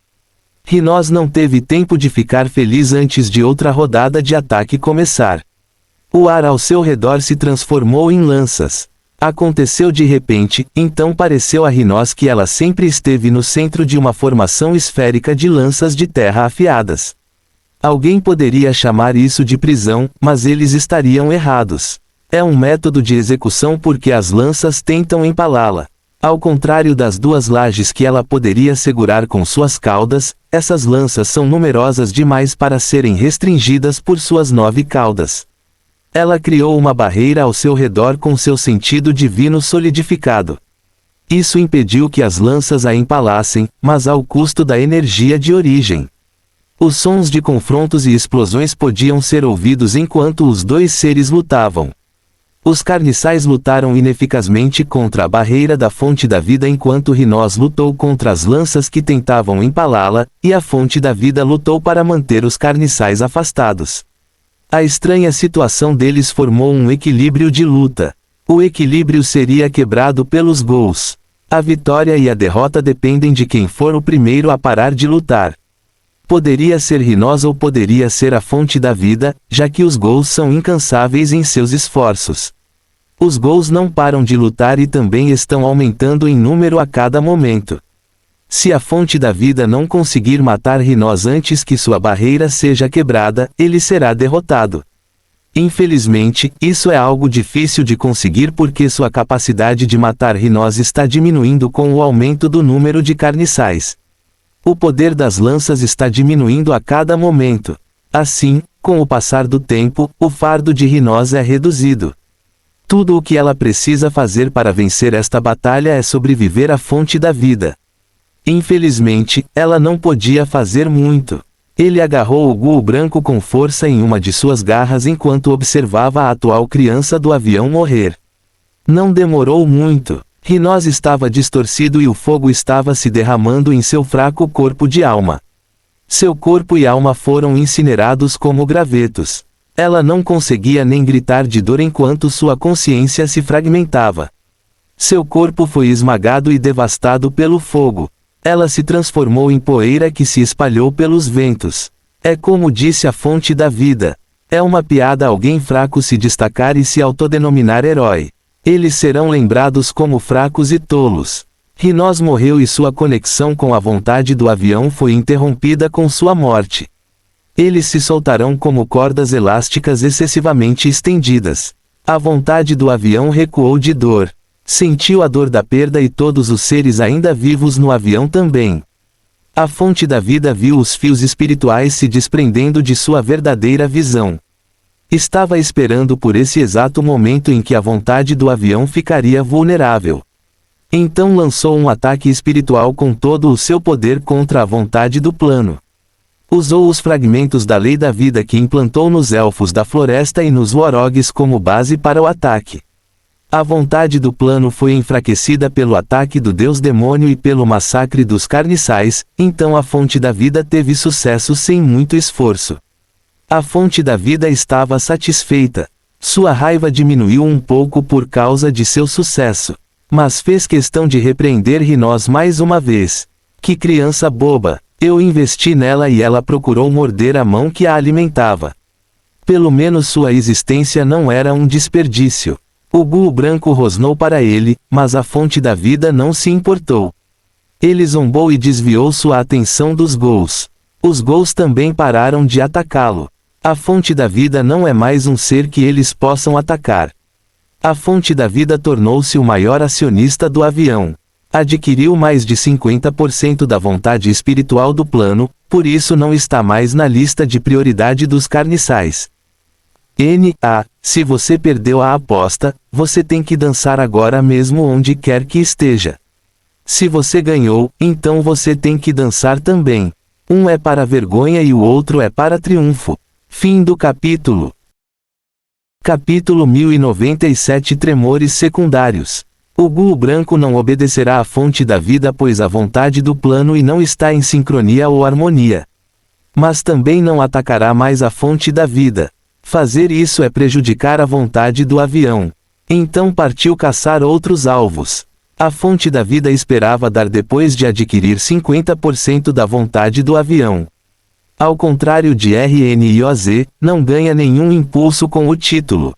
Rhinós não teve tempo de ficar feliz antes de outra rodada de ataque começar. O ar ao seu redor se transformou em lanças. Aconteceu de repente, então pareceu a Rhinós que ela sempre esteve no centro de uma formação esférica de lanças de terra afiadas. Alguém poderia chamar isso de prisão, mas eles estariam errados. É um método de execução porque as lanças tentam empalá-la. Ao contrário das duas lajes que ela poderia segurar com suas caudas, essas lanças são numerosas demais para serem restringidas por suas 9 caudas. Ela criou uma barreira ao seu redor com seu sentido divino solidificado. Isso impediu que as lanças a empalassem, mas ao custo da energia de origem. Os sons de confrontos e explosões podiam ser ouvidos enquanto os dois seres lutavam. Os carniçais lutaram ineficazmente contra a barreira da fonte da vida enquanto Rhinós lutou contra as lanças que tentavam empalá-la, e a fonte da vida lutou para manter os carniçais afastados. A estranha situação deles formou um equilíbrio de luta. O equilíbrio seria quebrado pelos Ghouls. A vitória e a derrota dependem de quem for o primeiro a parar de lutar. Poderia ser Rhinós ou poderia ser a fonte da vida, já que os Ghouls são incansáveis em seus esforços. Os Ghouls não param de lutar e também estão aumentando em número a cada momento. Se a fonte da vida não conseguir matar Rhinós antes que sua barreira seja quebrada, ele será derrotado. Infelizmente, isso é algo difícil de conseguir porque sua capacidade de matar Rhinós está diminuindo com o aumento do número de carniçais. O poder das lanças está diminuindo a cada momento. Assim, com o passar do tempo, o fardo de Rhinós é reduzido. Tudo o que ela precisa fazer para vencer esta batalha é sobreviver à fonte da vida. Infelizmente, ela não podia fazer muito. Ele agarrou o Gu branco com força em uma de suas garras enquanto observava a atual criança do avião morrer. Não demorou muito. Rhinós estava distorcido e o fogo estava se derramando em seu fraco corpo de alma. Seu corpo e alma foram incinerados como gravetos. Ela não conseguia nem gritar de dor enquanto sua consciência se fragmentava. Seu corpo foi esmagado e devastado pelo fogo. Ela se transformou em poeira que se espalhou pelos ventos. É como disse a fonte da vida. É uma piada alguém fraco se destacar e se autodenominar herói. Eles serão lembrados como fracos e tolos. Rhinós morreu e sua conexão com a vontade do avião foi interrompida com sua morte. Eles se soltarão como cordas elásticas excessivamente estendidas. A vontade do avião recuou de dor. Sentiu a dor da perda e todos os seres ainda vivos no avião também. A fonte da vida viu os fios espirituais se desprendendo de sua verdadeira visão. Estava esperando por esse exato momento em que a vontade do avião ficaria vulnerável. Então lançou um ataque espiritual com todo o seu poder contra a vontade do plano. Usou os fragmentos da lei da vida que implantou nos elfos da floresta e nos Worogs como base para o ataque. A vontade do plano foi enfraquecida pelo ataque do Deus Demônio e pelo massacre dos carniçais, então a fonte da vida teve sucesso sem muito esforço. A fonte da vida estava satisfeita. Sua raiva diminuiu um pouco por causa de seu sucesso. Mas fez questão de repreender Rinós mais uma vez. Que criança boba! Eu investi nela e ela procurou morder a mão que a alimentava. Pelo menos sua existência não era um desperdício. O búho branco rosnou para ele, mas a fonte da vida não se importou. Ele zombou e desviou sua atenção dos ghouls. Os ghouls também pararam de atacá-lo. A fonte da vida não é mais um ser que eles possam atacar. A fonte da vida tornou-se o maior acionista do avião. Adquiriu mais de 50% da vontade espiritual do plano, por isso não está mais na lista de prioridade dos carniçais. Se você perdeu a aposta, você tem que dançar agora mesmo onde quer que esteja. Se você ganhou, então você tem que dançar também. Um é para vergonha e o outro é para triunfo. Fim do capítulo. Capítulo 1097 Tremores secundários. O búho branco não obedecerá à fonte da vida pois a vontade do plano e não está em sincronia ou harmonia. Mas também não atacará mais a fonte da vida. Fazer isso é prejudicar a vontade do avião. Então partiu caçar outros alvos. A fonte da vida esperava dar depois de adquirir 50% da vontade do avião. Ao contrário de RNIOZ, não ganha nenhum impulso com o título.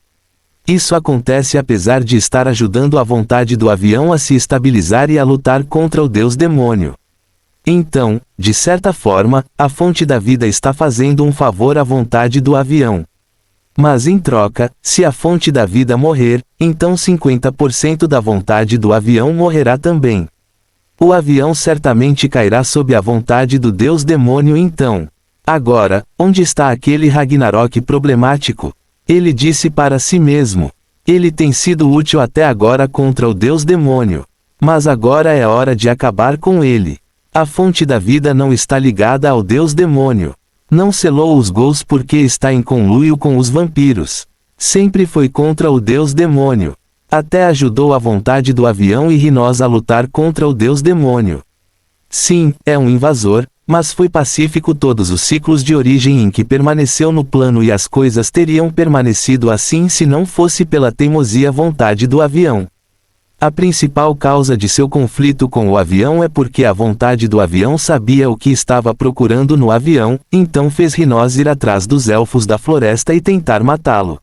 Isso acontece apesar de estar ajudando a vontade do avião a se estabilizar e a lutar contra o Deus Demônio. Então, de certa forma, a fonte da vida está fazendo um favor à vontade do avião. Mas em troca, se a fonte da vida morrer, então 50% da vontade do avião morrerá também. O avião certamente cairá sob a vontade do Deus Demônio então. Agora, onde está aquele Ragnarok problemático? Ele disse para si mesmo. Ele tem sido útil até agora contra o Deus Demônio. Mas agora é hora de acabar com ele. A fonte da vida não está ligada ao Deus Demônio. Não selou os ghouls porque está em conluio com os vampiros. Sempre foi contra o Deus Demônio. Até ajudou a vontade do avião e Rinós a lutar contra o Deus Demônio. Sim, é um invasor, mas foi pacífico todos os ciclos de origem em que permaneceu no plano e as coisas teriam permanecido assim se não fosse pela teimosia vontade do avião. A principal causa de seu conflito com o avião é porque a vontade do avião sabia o que estava procurando no avião, então fez Rinós ir atrás dos elfos da floresta e tentar matá-lo.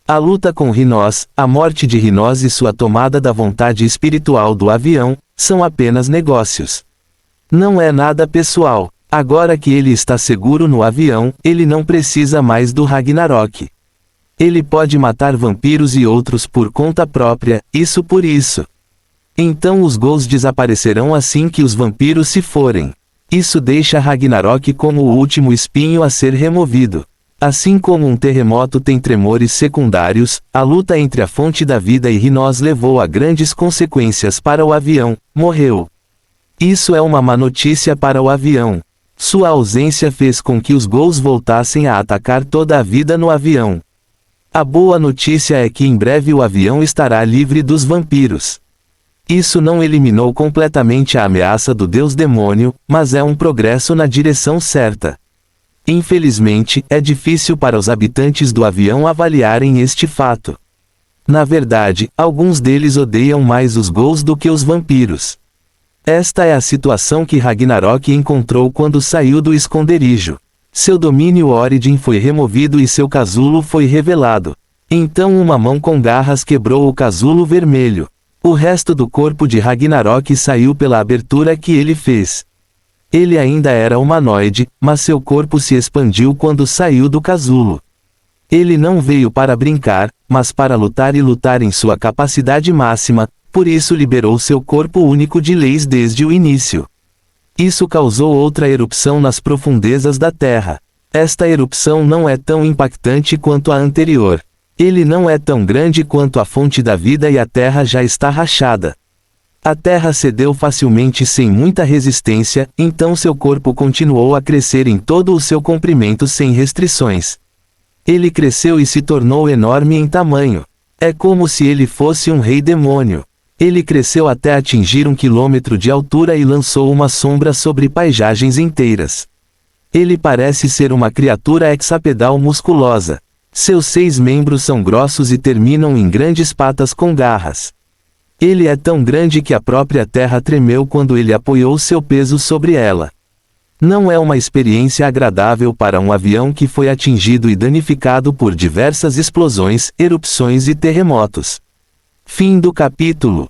A luta com Rinós, a morte de Rinós e sua tomada da vontade espiritual do avião, são apenas negócios. Não é nada pessoal. Agora que ele está seguro no avião, ele não precisa mais do Ragnarok. Ele pode matar vampiros e outros por conta própria, isso por isso. Então os ghouls desaparecerão assim que os vampiros se forem. Isso deixa Ragnarok como o último espinho a ser removido. Assim como um terremoto tem tremores secundários, a luta entre a fonte da vida e Rinós levou a grandes consequências para o avião, morreu. Isso é uma má notícia para o avião. Sua ausência fez com que os ghouls voltassem a atacar toda a vida no avião. A boa notícia é que em breve o avião estará livre dos vampiros. Isso não eliminou completamente a ameaça do Deus Demônio, mas é um progresso na direção certa. Infelizmente, é difícil para os habitantes do avião avaliarem este fato. Na verdade, alguns deles odeiam mais os ghouls do que os vampiros. Esta é a situação que Ragnarok encontrou quando saiu do esconderijo. Seu domínio Origin foi removido e seu casulo foi revelado. Então uma mão com garras quebrou o casulo vermelho. O resto do corpo de Ragnarok saiu pela abertura que ele fez. Ele ainda era humanoide, mas seu corpo se expandiu quando saiu do casulo. Ele não veio para brincar, mas para lutar e lutar em sua capacidade máxima, por isso liberou seu corpo único de leis desde o início. Isso causou outra erupção nas profundezas da Terra. Esta erupção não é tão impactante quanto a anterior. Ele não é tão grande quanto a fonte da vida e a Terra já está rachada. A Terra cedeu facilmente sem muita resistência, então seu corpo continuou a crescer em todo o seu comprimento sem restrições. Ele cresceu e se tornou enorme em tamanho. É como se ele fosse um rei demônio. Ele cresceu até atingir 1 quilômetro de altura e lançou uma sombra sobre paisagens inteiras. Ele parece ser uma criatura hexapedal musculosa. Seus 6 membros são grossos e terminam em grandes patas com garras. Ele é tão grande que a própria terra tremeu quando ele apoiou seu peso sobre ela. Não é uma experiência agradável para um avião que foi atingido e danificado por diversas explosões, erupções e terremotos. Fim do capítulo.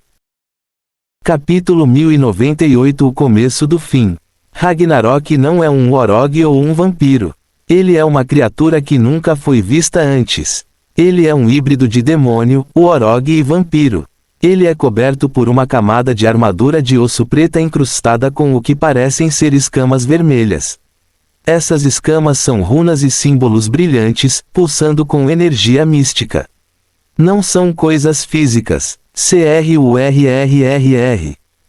Capítulo 1098. O começo do fim. Ragnarok não é um Orog ou um vampiro. Ele é uma criatura que nunca foi vista antes. Ele é um híbrido de demônio, o Orog e vampiro. Ele é coberto por uma camada de armadura de osso preta incrustada com o que parecem ser escamas vermelhas. Essas escamas são runas e símbolos brilhantes, pulsando com energia mística. Não são coisas físicas. Crurrrr.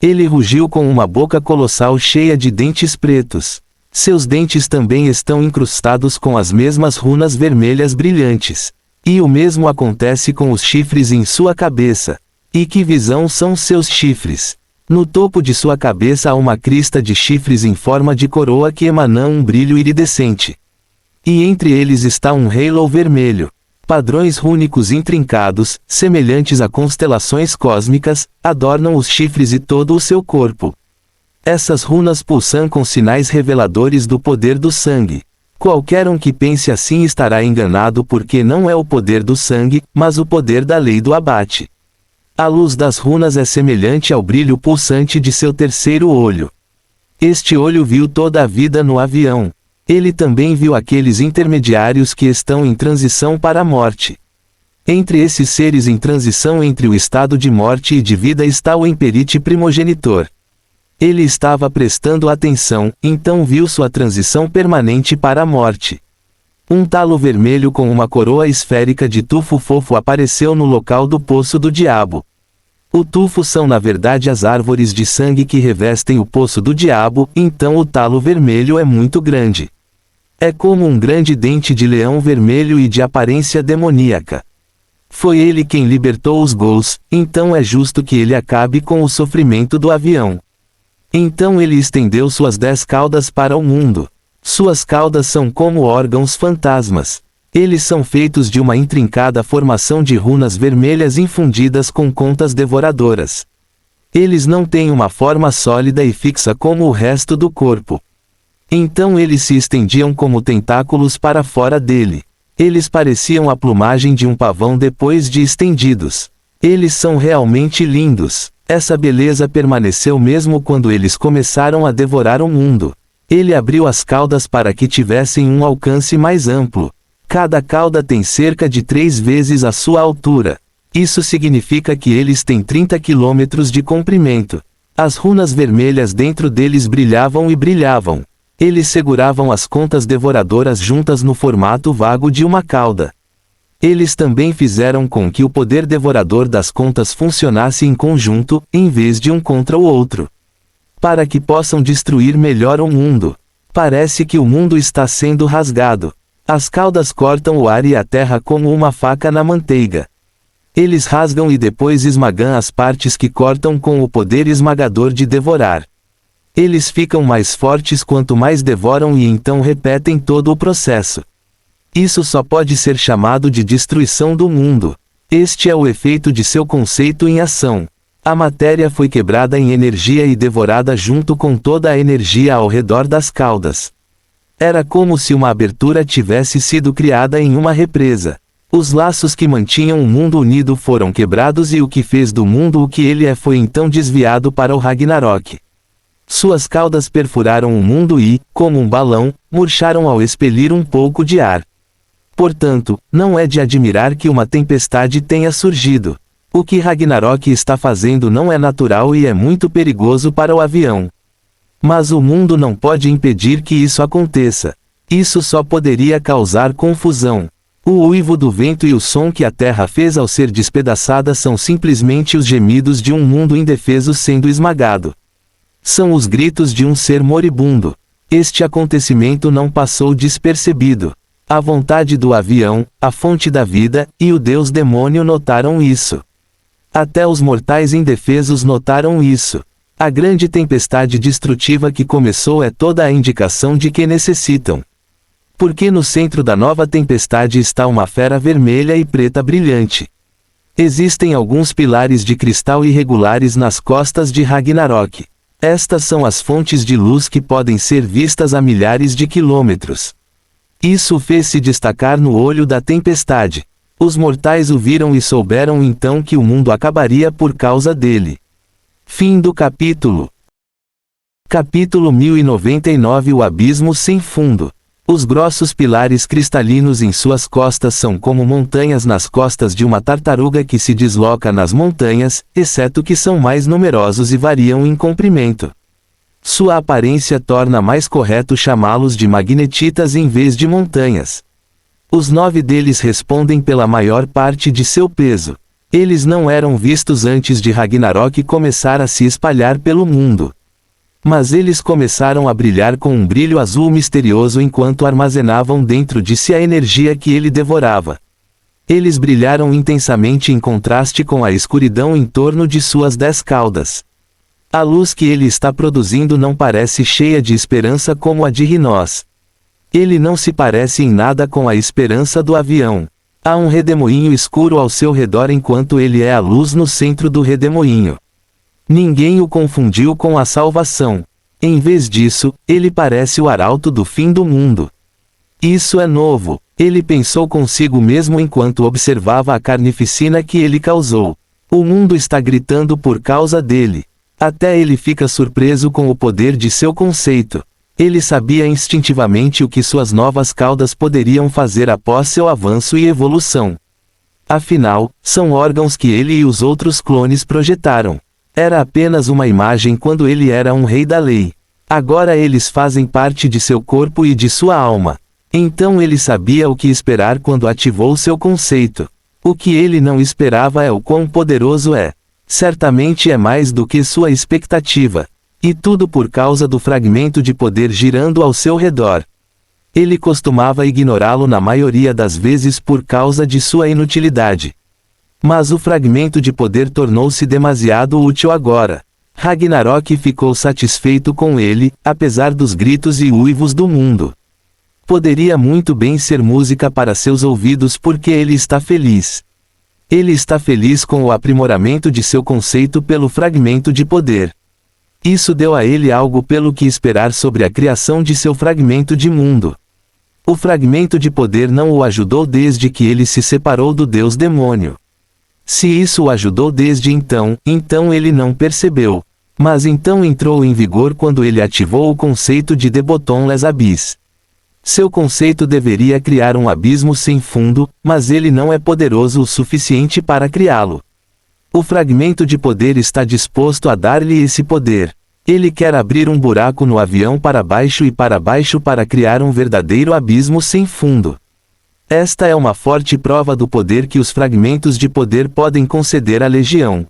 Ele rugiu com uma boca colossal cheia de dentes pretos. Seus dentes também estão incrustados com as mesmas runas vermelhas brilhantes. E o mesmo acontece com os chifres em sua cabeça. E que visão são seus chifres! No topo de sua cabeça há uma crista de chifres em forma de coroa que emanam um brilho iridescente. E entre eles está um halo vermelho. Padrões rúnicos intrincados, semelhantes a constelações cósmicas, adornam os chifres e todo o seu corpo. Essas runas pulsam com sinais reveladores do poder do sangue. Qualquer um que pense assim estará enganado porque não é o poder do sangue, mas o poder da lei do abate. A luz das runas é semelhante ao brilho pulsante de seu terceiro olho. Este olho viu toda a vida no avião. Ele também viu aqueles intermediários que estão em transição para a morte. Entre esses seres em transição entre o estado de morte e de vida está o Imperite primogenitor. Ele estava prestando atenção, então viu sua transição permanente para a morte. Um talo vermelho com uma coroa esférica de tufo fofo apareceu no local do poço do diabo. O tufo são na verdade as árvores de sangue que revestem o poço do diabo, então o talo vermelho é muito grande. É como um grande dente de leão vermelho e de aparência demoníaca. Foi ele quem libertou os ghouls, então é justo que ele acabe com o sofrimento do avião. Então ele estendeu suas 10 caudas para o mundo. Suas caudas são como órgãos fantasmas. Eles são feitos de uma intrincada formação de runas vermelhas infundidas com contas devoradoras. Eles não têm uma forma sólida e fixa como o resto do corpo. Então eles se estendiam como tentáculos para fora dele. Eles pareciam a plumagem de um pavão depois de estendidos. Eles são realmente lindos. Essa beleza permaneceu mesmo quando eles começaram a devorar o mundo. Ele abriu as caudas para que tivessem um alcance mais amplo. Cada cauda tem cerca de 3 vezes a sua altura. Isso significa que eles têm 30 quilômetros de comprimento. As runas vermelhas dentro deles brilhavam e brilhavam. Eles seguravam as contas devoradoras juntas no formato vago de uma cauda. Eles também fizeram com que o poder devorador das contas funcionasse em conjunto, em vez de um contra o outro. Para que possam destruir melhor o mundo. Parece que o mundo está sendo rasgado. As caudas cortam o ar e a terra como uma faca na manteiga. Eles rasgam e depois esmagam as partes que cortam com o poder esmagador de devorar. Eles ficam mais fortes quanto mais devoram e então repetem todo o processo. Isso só pode ser chamado de destruição do mundo. Este é o efeito de seu conceito em ação. A matéria foi quebrada em energia e devorada junto com toda a energia ao redor das caudas. Era como se uma abertura tivesse sido criada em uma represa. Os laços que mantinham o mundo unido foram quebrados e o que fez do mundo o que ele é foi então desviado para o Ragnarok. Suas caudas perfuraram o mundo e, como um balão, murcharam ao expelir um pouco de ar. Portanto, não é de admirar que uma tempestade tenha surgido. O que Ragnarok está fazendo não é natural e é muito perigoso para o avião. Mas o mundo não pode impedir que isso aconteça. Isso só poderia causar confusão. O uivo do vento e o som que a terra fez ao ser despedaçada são simplesmente os gemidos de um mundo indefeso sendo esmagado. São os gritos de um ser moribundo. Este acontecimento não passou despercebido. A vontade do avião, a fonte da vida, e o deus demônio notaram isso. Até os mortais indefesos notaram isso. A grande tempestade destrutiva que começou é toda a indicação de que necessitam. Porque no centro da nova tempestade está uma fera vermelha e preta brilhante. Existem alguns pilares de cristal irregulares nas costas de Ragnarok. Estas são as fontes de luz que podem ser vistas a milhares de quilômetros. Isso o fez se destacar no olho da tempestade. Os mortais o viram e souberam então que o mundo acabaria por causa dele. Fim do capítulo. Capítulo 1099. O abismo sem fundo. Os grossos pilares cristalinos em suas costas são como montanhas nas costas de uma tartaruga que se desloca nas montanhas, exceto que são mais numerosos e variam em comprimento. Sua aparência torna mais correto chamá-los de magnetitas em vez de montanhas. Os 9 deles respondem pela maior parte de seu peso. Eles não eram vistos antes de Ragnarok começar a se espalhar pelo mundo. Mas eles começaram a brilhar com um brilho azul misterioso enquanto armazenavam dentro de si a energia que ele devorava. Eles brilharam intensamente em contraste com a escuridão em torno de suas 10 caudas. A luz que ele está produzindo não parece cheia de esperança como a de Rinós. Ele não se parece em nada com a esperança do avião. Há um redemoinho escuro ao seu redor enquanto ele é a luz no centro do redemoinho. Ninguém o confundiu com a salvação. Em vez disso, ele parece o arauto do fim do mundo. Isso é novo. Ele pensou consigo mesmo enquanto observava a carnificina que ele causou. O mundo está gritando por causa dele. Até ele fica surpreso com o poder de seu conceito. Ele sabia instintivamente o que suas novas caudas poderiam fazer após seu avanço e evolução. Afinal, são órgãos que ele e os outros clones projetaram. Era apenas uma imagem quando ele era um rei da lei. Agora eles fazem parte de seu corpo e de sua alma. Então ele sabia o que esperar quando ativou seu conceito. O que ele não esperava é o quão poderoso é. Certamente é mais do que sua expectativa. E tudo por causa do fragmento de poder girando ao seu redor. Ele costumava ignorá-lo na maioria das vezes por causa de sua inutilidade. Mas o fragmento de poder tornou-se demasiado útil agora. Ragnarok ficou satisfeito com ele, apesar dos gritos e uivos do mundo. Poderia muito bem ser música para seus ouvidos porque ele está feliz. Ele está feliz com o aprimoramento de seu conceito pelo fragmento de poder. Isso deu a ele algo pelo que esperar sobre a criação de seu fragmento de mundo. O fragmento de poder não o ajudou desde que ele se separou do deus demônio. Se isso o ajudou desde então ele não percebeu. Mas então entrou em vigor quando ele ativou o conceito de The Bottomless Abyss. Seu conceito deveria criar um abismo sem fundo, mas ele não é poderoso o suficiente para criá-lo. O fragmento de poder está disposto a dar-lhe esse poder. Ele quer abrir um buraco no avião para baixo para criar um verdadeiro abismo sem fundo. Esta é uma forte prova do poder que os fragmentos de poder podem conceder à Legião.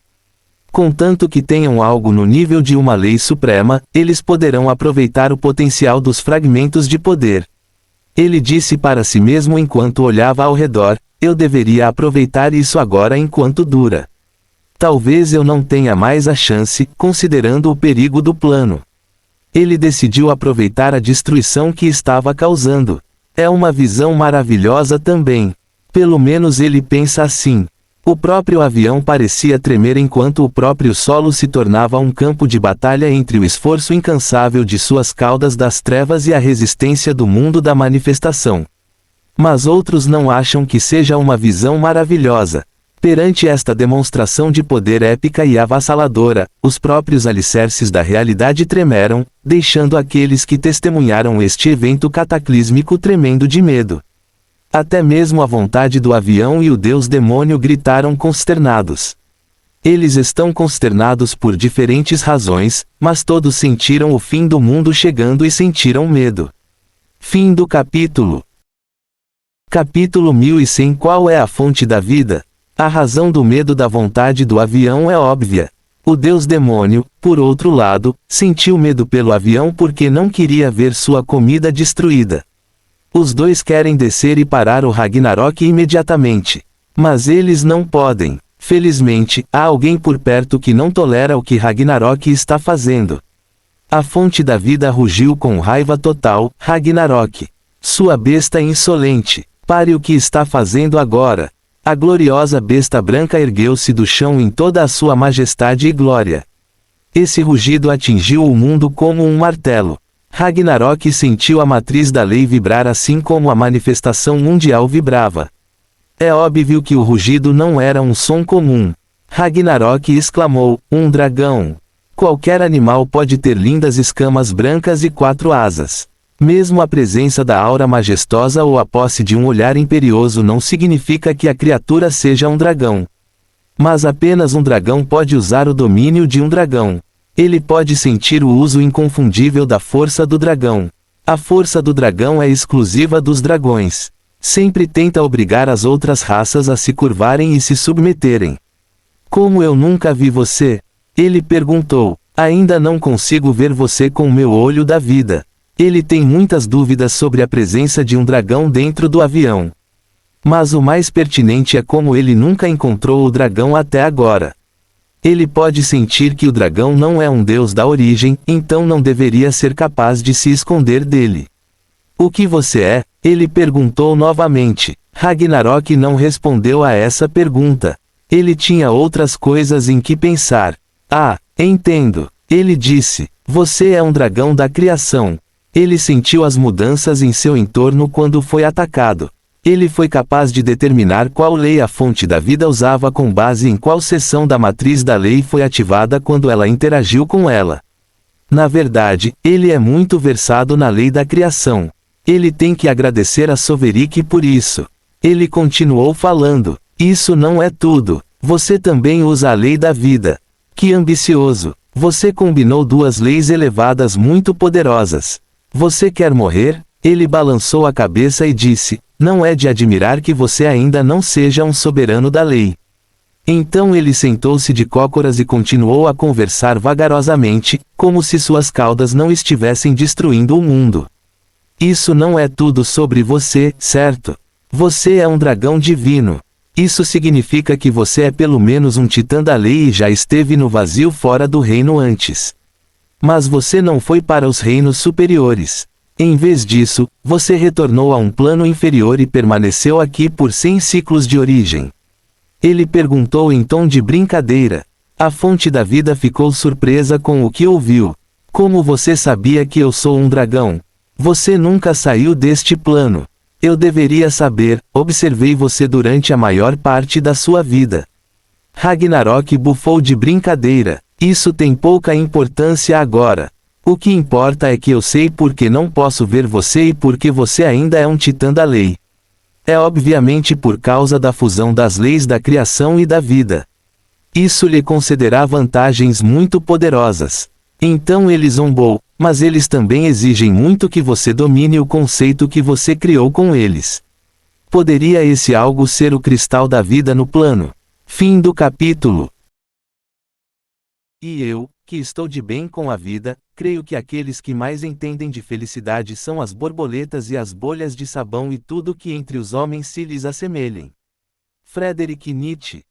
Contanto que tenham algo no nível de uma lei suprema, eles poderão aproveitar o potencial dos fragmentos de poder. Ele disse para si mesmo enquanto olhava ao redor: eu deveria aproveitar isso agora enquanto dura. Talvez eu não tenha mais a chance, considerando o perigo do plano. Ele decidiu aproveitar a destruição que estava causando. É uma visão maravilhosa também. Pelo menos ele pensa assim. O próprio avião parecia tremer enquanto o próprio solo se tornava um campo de batalha entre o esforço incansável de suas caudas das trevas e a resistência do mundo da manifestação. Mas outros não acham que seja uma visão maravilhosa. Perante esta demonstração de poder épica e avassaladora, os próprios alicerces da realidade tremeram, deixando aqueles que testemunharam este evento cataclísmico tremendo de medo. Até mesmo a vontade do avião e o deus demônio gritaram consternados. Eles estão consternados por diferentes razões, mas todos sentiram o fim do mundo chegando e sentiram medo. Fim do capítulo. Capítulo 1100. Qual é a fonte da vida? A razão do medo da vontade do avião é óbvia. O deus demônio, por outro lado, sentiu medo pelo avião porque não queria ver sua comida destruída. Os dois querem descer e parar o Ragnarok imediatamente. Mas eles não podem. Felizmente, há alguém por perto que não tolera o que Ragnarok está fazendo. A fonte da vida rugiu com raiva total: Ragnarok, sua besta insolente, pare o que está fazendo agora. A gloriosa besta branca ergueu-se do chão em toda a sua majestade e glória. Esse rugido atingiu o mundo como um martelo. Ragnarok sentiu a matriz da lei vibrar assim como a manifestação mundial vibrava. É óbvio que o rugido não era um som comum. Ragnarok exclamou: um dragão! Qualquer animal pode ter lindas escamas brancas e 4 asas. Mesmo a presença da aura majestosa ou a posse de um olhar imperioso não significa que a criatura seja um dragão. Mas apenas um dragão pode usar o domínio de um dragão. Ele pode sentir o uso inconfundível da força do dragão. A força do dragão é exclusiva dos dragões. Sempre tenta obrigar as outras raças a se curvarem e se submeterem. Como eu nunca vi você? Ele perguntou. Ainda não consigo ver você com o meu olho da vida. Ele tem muitas dúvidas sobre a presença de um dragão dentro do avião. Mas o mais pertinente é como ele nunca encontrou o dragão até agora. Ele pode sentir que o dragão não é um deus da origem, então não deveria ser capaz de se esconder dele. O que você é? Ele perguntou novamente. Ragnarok não respondeu a essa pergunta. Ele tinha outras coisas em que pensar. Ah, entendo. Ele disse. Você é um dragão da criação. Ele sentiu as mudanças em seu entorno quando foi atacado. Ele foi capaz de determinar qual lei a fonte da vida usava com base em qual seção da matriz da lei foi ativada quando ela interagiu com ela. Na verdade, ele é muito versado na lei da criação. Ele tem que agradecer a Sovereign por isso. Ele continuou falando. Isso não é tudo. Você também usa a lei da vida. Que ambicioso. Você combinou 2 leis elevadas muito poderosas. Você quer morrer? Ele balançou a cabeça e disse: não é de admirar que você ainda não seja um soberano da lei. Então ele sentou-se de cócoras e continuou a conversar vagarosamente, como se suas caudas não estivessem destruindo o mundo. Isso não é tudo sobre você, certo? Você é um dragão divino. Isso significa que você é pelo menos um titã da lei e já esteve no vazio fora do reino antes. Mas você não foi para os reinos superiores. Em vez disso, você retornou a um plano inferior e permaneceu aqui por 100 ciclos de origem. Ele perguntou em tom de brincadeira. A fonte da vida ficou surpresa com o que ouviu. Como você sabia que eu sou um dragão? Você nunca saiu deste plano. Eu deveria saber, observei você durante a maior parte da sua vida. Ragnarok bufou de brincadeira. Isso tem pouca importância agora. O que importa é que eu sei porque não posso ver você e porque você ainda é um titã da lei. É obviamente por causa da fusão das leis da criação e da vida. Isso lhe concederá vantagens muito poderosas. Então ele zombou, mas eles também exigem muito que você domine o conceito que você criou com eles. Poderia esse algo ser o cristal da vida no plano? Fim do capítulo. E eu, que estou de bem com a vida, creio que aqueles que mais entendem de felicidade são as borboletas e as bolhas de sabão e tudo que entre os homens se lhes assemelhem. Friedrich Nietzsche.